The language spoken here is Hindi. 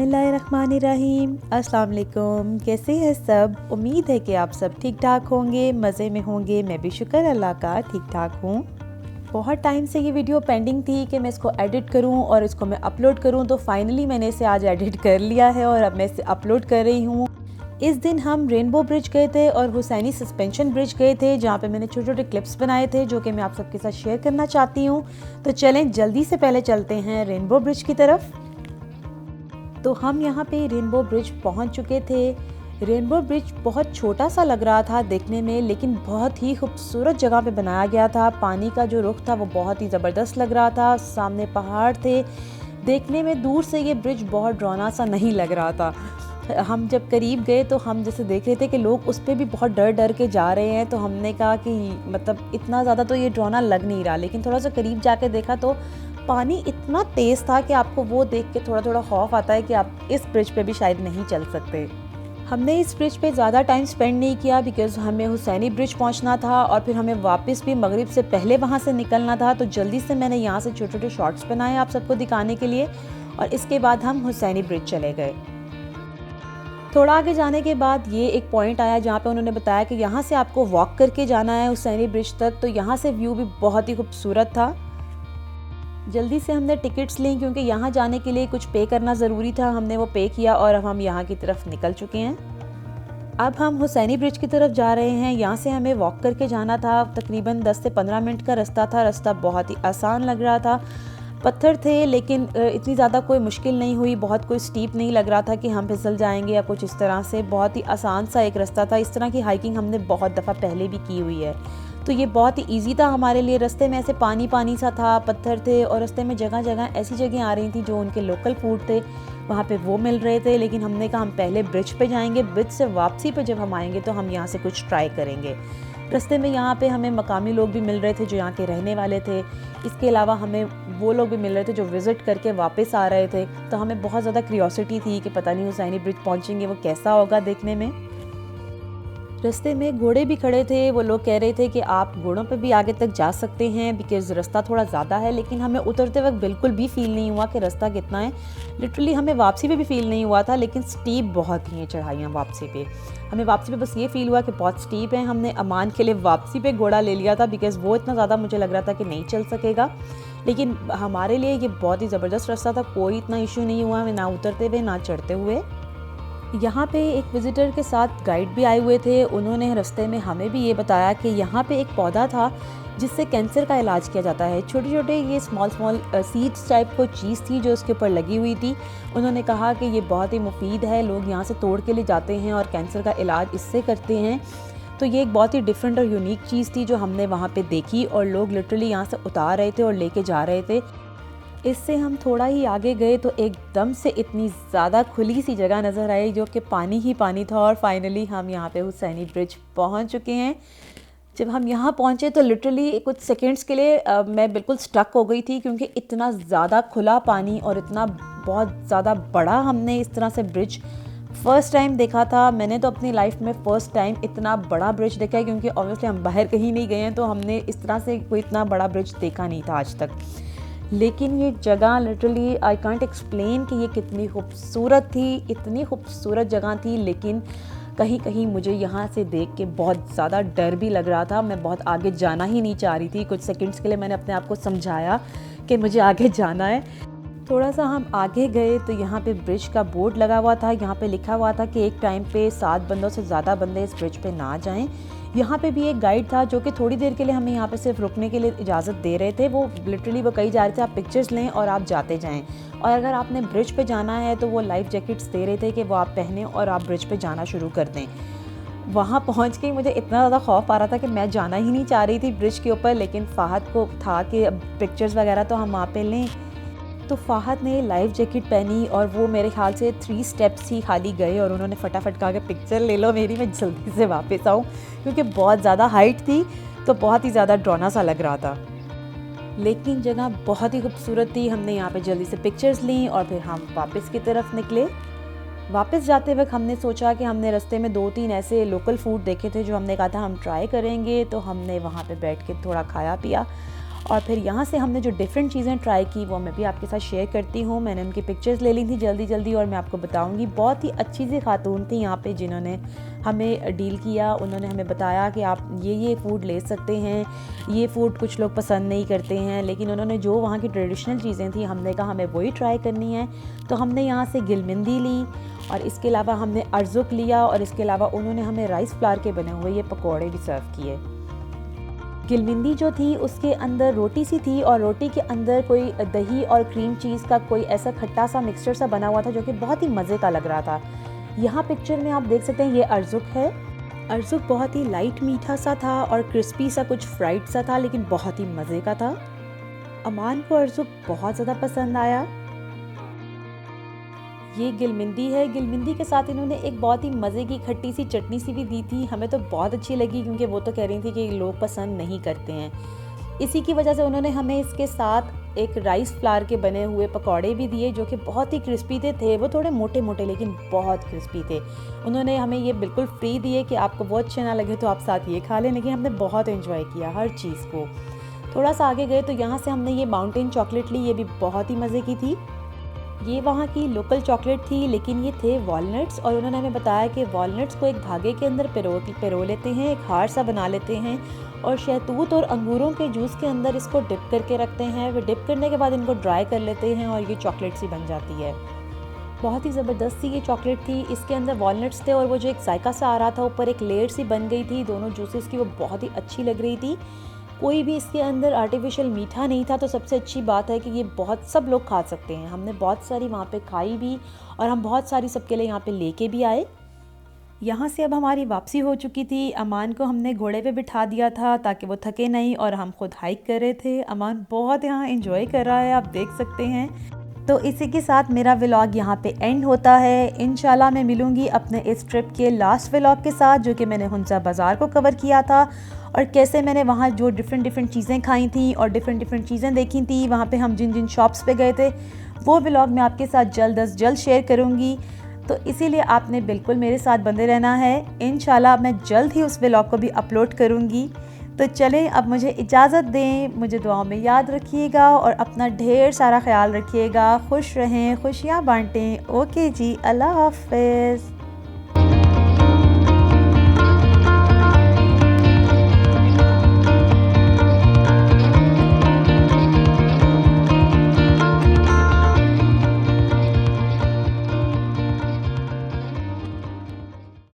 बिस्मिल्लाहिर्रहमानिर्रहीम। अस्सलाम वालेकुम। कैसे हैं सब? उम्मीद है कि आप सब ठीक ठाक होंगे, मज़े में होंगे। मैं भी शुक्र अल्लाह का ठीक ठाक हूँ। बहुत टाइम से ये वीडियो पेंडिंग थी कि मैं इसको एडिट करूं और इसको मैं अपलोड करूं, तो फाइनली मैंने इसे आज एडिट कर लिया है और अब मैं इसे अपलोड कर रही हूं। इस दिन हम रेनबो ब्रिज गए थे और हुसैनी सस्पेंशन ब्रिज गए थे, जहां पे मैंने छोटे छोटे क्लिप्स बनाए थे जो कि मैं आप सबके साथ शेयर करना चाहती हूं। तो चलें जल्दी से पहले चलते हैं रेनबो ब्रिज की तरफ। तो हम यहाँ पे रेनबो ब्रिज पहुँच चुके थे। रेनबो ब्रिज बहुत छोटा सा लग रहा था देखने में, लेकिन बहुत ही खूबसूरत जगह पे बनाया गया था। पानी का जो रुख था वो बहुत ही ज़बरदस्त लग रहा था। सामने पहाड़ थे। देखने में दूर से ये ब्रिज बहुत डरावना सा नहीं लग रहा था। हम जब करीब गए तो हम जैसे देख रहे थे कि लोग उस पर भी बहुत डर डर के जा रहे हैं, तो हमने कहा कि मतलब इतना ज़्यादा तो ये डरावना लग नहीं रहा। लेकिन थोड़ा सा करीब जाके देखा तो पानी इतना तेज़ था कि आपको वो देख के थोड़ा थोड़ा खौफ आता है कि आप इस ब्रिज पे भी शायद नहीं चल सकते। हमने इस ब्रिज पे ज़्यादा टाइम स्पेंड नहीं किया बिकॉज़ हमें हुसैनी ब्रिज पहुंचना था और फिर हमें वापस भी मगरिब से पहले वहां से निकलना था। तो जल्दी से मैंने यहाँ से छोटे छोटे शॉर्ट्स बनाए आप सबको दिखाने के लिए, और इसके बाद हम हुसैनी ब्रिज चले गए। थोड़ा आगे जाने के बाद ये एक पॉइंट आया जहाँ पे उन्होंने बताया कि यहाँ से आपको वॉक करके जाना है हुसैनी ब्रिज तक। तो यहाँ से व्यू भी बहुत ही खूबसूरत था। जल्दी से हमने टिकट्स ली क्योंकि यहाँ जाने के लिए कुछ पे करना ज़रूरी था। हमने वो पे किया और अब हम यहाँ की तरफ निकल चुके हैं। अब हम हुसैनी ब्रिज की तरफ जा रहे हैं। यहाँ से हमें वॉक करके जाना था। तकरीबन 10 से 15 मिनट का रास्ता था। रास्ता बहुत ही आसान लग रहा था। पत्थर थे लेकिन इतनी ज़्यादा कोई मुश्किल नहीं हुई। बहुत कोई स्टीप नहीं लग रहा था कि हम फिसल जाएंगे या कुछ इस तरह से। बहुत ही आसान सा एक रास्ता था। इस तरह की हाइकिंग हमने बहुत दफ़ा पहले भी की हुई है, तो ये बहुत ही इजी था हमारे लिए। रास्ते में ऐसे पानी पानी सा था, पत्थर थे, और रास्ते में जगह जगह ऐसी जगह आ रही थी जो उनके लोकल फूड थे वहाँ पे वो मिल रहे थे। लेकिन हमने कहा हम पहले ब्रिज पे जाएंगे, ब्रिज से वापसी पे जब हम आएंगे तो हम यहाँ से कुछ ट्राई करेंगे। रास्ते में यहाँ पे हमें मकामी लोग भी मिल रहे थे जो यहाँ के रहने वाले थे। इसके अलावा हमें वो लोग भी मिल रहे थे जो विज़िट करके वापस आ रहे थे। तो हमें बहुत ज़्यादा क्यूरियोसिटी थी कि पता नहीं हुसैनी ब्रिज पहुँचेंगे वो कैसा होगा देखने में। रास्ते में घोड़े भी खड़े थे। वो लोग कह रहे थे कि आप घोड़ों पे भी आगे तक जा सकते हैं बिकॉज़ रास्ता थोड़ा ज़्यादा है। लेकिन हमें उतरते वक्त बिल्कुल भी फ़ील नहीं हुआ कि रास्ता कितना है। लिटरली हमें वापसी पे भी फ़ील नहीं हुआ था, लेकिन स्टीप बहुत ही हैं चढ़ाइयाँ वापसी पे। हमें वापसी पे बस ये फ़ील हुआ कि बहुत स्टीप है। हमने अमान के लिए वापसी पे घोड़ा ले लिया था बिकॉज़ वो इतना ज़्यादा मुझे लग रहा था कि नहीं चल सकेगा। लेकिन हमारे लिए ये बहुत ही ज़बरदस्त रास्ता था। कोई इतना इशू नहीं हुआ हमें, ना उतरते हुए ना चढ़ते हुए। यहाँ पे एक विज़िटर के साथ गाइड भी आए हुए थे। उन्होंने रास्ते में हमें भी ये बताया कि यहाँ पे एक पौधा था जिससे कैंसर का इलाज किया जाता है। छोटे छोटे ये स्मॉल सीड्स टाइप को चीज़ थी जो उसके ऊपर लगी हुई थी। उन्होंने कहा कि ये बहुत ही मुफीद है, लोग यहाँ से तोड़ के ले जाते हैं और कैंसर का इलाज इससे करते हैं। तो ये एक बहुत ही डिफरेंट और यूनिक चीज़ थी जो हमने वहाँ पे देखी, और लोग लिटरली यहाँ से उतार रहे थे और लेके जा रहे थे। इससे हम थोड़ा ही आगे गए तो एकदम से इतनी ज़्यादा खुली सी जगह नज़र आई जो कि पानी ही पानी था, और फाइनली हम यहाँ पे हुसैनी ब्रिज पहुँच चुके हैं। जब हम यहाँ पहुँचे तो लिटरली कुछ सेकंड्स के लिए मैं बिल्कुल स्टक हो गई थी क्योंकि इतना ज़्यादा खुला पानी और इतना बहुत ज़्यादा बड़ा हमने इस तरह से ब्रिज फ़र्स्ट टाइम देखा था। मैंने तो अपनी लाइफ में फ़र्स्ट टाइम इतना बड़ा ब्रिज देखा है क्योंकि ऑब्वियसली हम बाहर कहीं नहीं गए हैं, तो हमने इस तरह से कोई इतना बड़ा ब्रिज देखा नहीं था आज तक। लेकिन ये जगह लिटरली आई कांट एक्सप्लेन कि ये कितनी खूबसूरत थी। इतनी खूबसूरत जगह थी, लेकिन कहीं कहीं मुझे यहाँ से देख के बहुत ज़्यादा डर भी लग रहा था। मैं बहुत आगे जाना ही नहीं चाह रही थी। कुछ सेकंड्स के लिए मैंने अपने आप को समझाया कि मुझे आगे जाना है। थोड़ा सा हम आगे गए तो यहाँ पे ब्रिज का बोर्ड लगा हुआ था। यहाँ पे लिखा हुआ था कि एक टाइम पे 7 बंदों से ज़्यादा बंदे इस ब्रिज पे ना जाएं। यहाँ पे भी एक गाइड था जो कि थोड़ी देर के लिए हमें यहाँ पे सिर्फ रुकने के लिए इजाज़त दे रहे थे। वो लिटरली वो कही जा रहे थे आप पिक्चर्स लें और आप जाते जाएं, और अगर आपने ब्रिज पे जाना है तो वो लाइफ जैकेट्स दे रहे थे कि वो आप पहने और आप ब्रिज पे जाना शुरू कर दें। वहाँ पहुँच के मुझे इतना ज़्यादा खौफ आ रहा था कि मैं जाना ही नहीं चाह रही थी ब्रिज के ऊपर, लेकिन फ़ाहद को था कि अब पिक्चर्स वगैरह तो हम वहाँ पे लें। तो फ़ाहद ने लाइफ जैकेट पहनी और वो मेरे ख्याल से 3 स्टेप्स ही खाली गए और उन्होंने फटाफट कहा कि पिक्चर ले लो मेरी, मैं जल्दी से वापस आऊँ, क्योंकि बहुत ज़्यादा हाइट थी तो बहुत ही ज़्यादा डरावना सा लग रहा था। लेकिन जगह बहुत ही खूबसूरत थी। हमने यहाँ पे जल्दी से पिक्चर्स ली और फिर हम वापस की तरफ निकले। वापस जाते वक्त हमने सोचा कि हमने रास्ते में 2-3 ऐसे लोकल फूड देखे थे जो हमने कहा था हम ट्राई करेंगे, तो हमने वहाँ पे बैठ के थोड़ा खाया पिया और फिर यहाँ से हमने जो डिफरेंट चीज़ें ट्राई की वो मैं भी आपके साथ शेयर करती हूँ। मैंने उनकी पिक्चर्स ले ली थी जल्दी जल्दी और मैं आपको बताऊँगी। बहुत ही अच्छी सी खातून थी यहाँ पे जिन्होंने हमें डील किया। उन्होंने हमें बताया कि आप ये फ़ूड ले सकते हैं, ये फ़ूड कुछ लोग पसंद नहीं करते हैं, लेकिन उन्होंने जो वहाँ की ट्रेडिशनल चीज़ें थी हमने कहा हमें वही ट्राई करनी है। तो हमने यहाँ से गिलमिंदी ली और इसके अलावा हमने अर्जुक लिया और इसके अलावा उन्होंने हमें राइस फ्लावर के बने हुए ये पकौड़े भी सर्व किए। गिलमिंदी जो थी उसके अंदर रोटी सी थी और रोटी के अंदर कोई दही और क्रीम चीज़ का कोई ऐसा खट्टा सा मिक्सचर सा बना हुआ था जो कि बहुत ही मज़े का लग रहा था। यहाँ पिक्चर में आप देख सकते हैं ये अर्जुक है। अर्जुक बहुत ही लाइट मीठा सा था और क्रिस्पी सा कुछ फ्राइड सा था, लेकिन बहुत ही मज़े का था। अमान को अर्जुक बहुत ज़्यादा पसंद आया। ये गिलमिंदी है। गिलमिंदी के साथ इन्होंने एक बहुत ही मज़े की खट्टी सी चटनी सी भी दी थी। हमें तो बहुत अच्छी लगी क्योंकि वो तो कह रही थी कि लोग पसंद नहीं करते हैं। इसी की वजह से उन्होंने हमें इसके साथ एक राइस फ्लावर के बने हुए पकौड़े भी दिए जो कि बहुत ही क्रिस्पी थे। वो थोड़े मोटे मोटे लेकिन बहुत क्रिस्पी थे। उन्होंने हमें ये बिल्कुल फ्री दिए कि आपको वो अच्छे ना लगे तो आप साथ ये खा लें, लेकिन हमने बहुत एंजॉय किया हर चीज़ को। थोड़ा सा आगे गए तो यहाँ से हमने ये माउंटेन चॉकलेट ली। ये भी बहुत ही मज़े की थी। ये वहाँ की लोकल चॉकलेट थी, लेकिन ये थे वॉलनट्स और उन्होंने हमें बताया कि वॉलनट्स को एक धागे के अंदर पिरो लेते हैं, एक हार सा बना लेते हैं और शहतूत और अंगूरों के जूस के अंदर इसको डिप करके रखते हैं। फिर डिप करने के बाद इनको ड्राई कर लेते हैं और ये चॉकलेट सी बन जाती है। बहुत ही ज़बरदस्त सी ये चॉकलेट थी। इसके अंदर वॉलनट्स थे और वो जो एक जायका सा आ रहा था ऊपर एक लेयर सी बन गई थी दोनों जूसेस की, वो बहुत ही अच्छी लग रही थी। कोई भी इसके अंदर आर्टिफिशियल मीठा नहीं था, तो सबसे अच्छी बात है कि ये बहुत सब लोग खा सकते हैं। हमने बहुत सारी वहाँ पे खाई भी और हम बहुत सारी सबके लिए यहाँ पे लेके भी आए। यहाँ से अब हमारी वापसी हो चुकी थी। अमान को हमने घोड़े पे बिठा दिया था ताकि वो थके नहीं और हम खुद हाइक कर रहे थे। अमान बहुत यहाँ एंजॉय कर रहा है, आप देख सकते हैं। तो इसी के साथ मेरा व्लॉग यहाँ पे एंड होता है। इंशाल्लाह मैं मिलूँगी अपने इस ट्रिप के लास्ट व्लॉग के साथ, जो कि मैंने हुंसा बाज़ार को कवर किया था और कैसे मैंने वहाँ जो डिफरेंट चीज़ें खाई थी और डिफरेंट चीज़ें देखी थी। वहाँ पे हम जिन शॉप्स पे गए थे वो व्लॉग मैं आपके साथ जल्द अज़ जल्द शेयर करूँगी। तो इसीलिए आपने बिल्कुल मेरे साथ बंधे रहना है। इंशाल्लाह मैं जल्द ही उस व्लॉग को भी अपलोड करूँगी। तो चलें, अब मुझे इजाज़त दें। मुझे दुआओं में याद रखिएगा और अपना ढेर सारा ख्याल रखिएगा। खुश रहें, खुशियाँ बांटें। ओके जी, अल्लाह हाफ़िज़।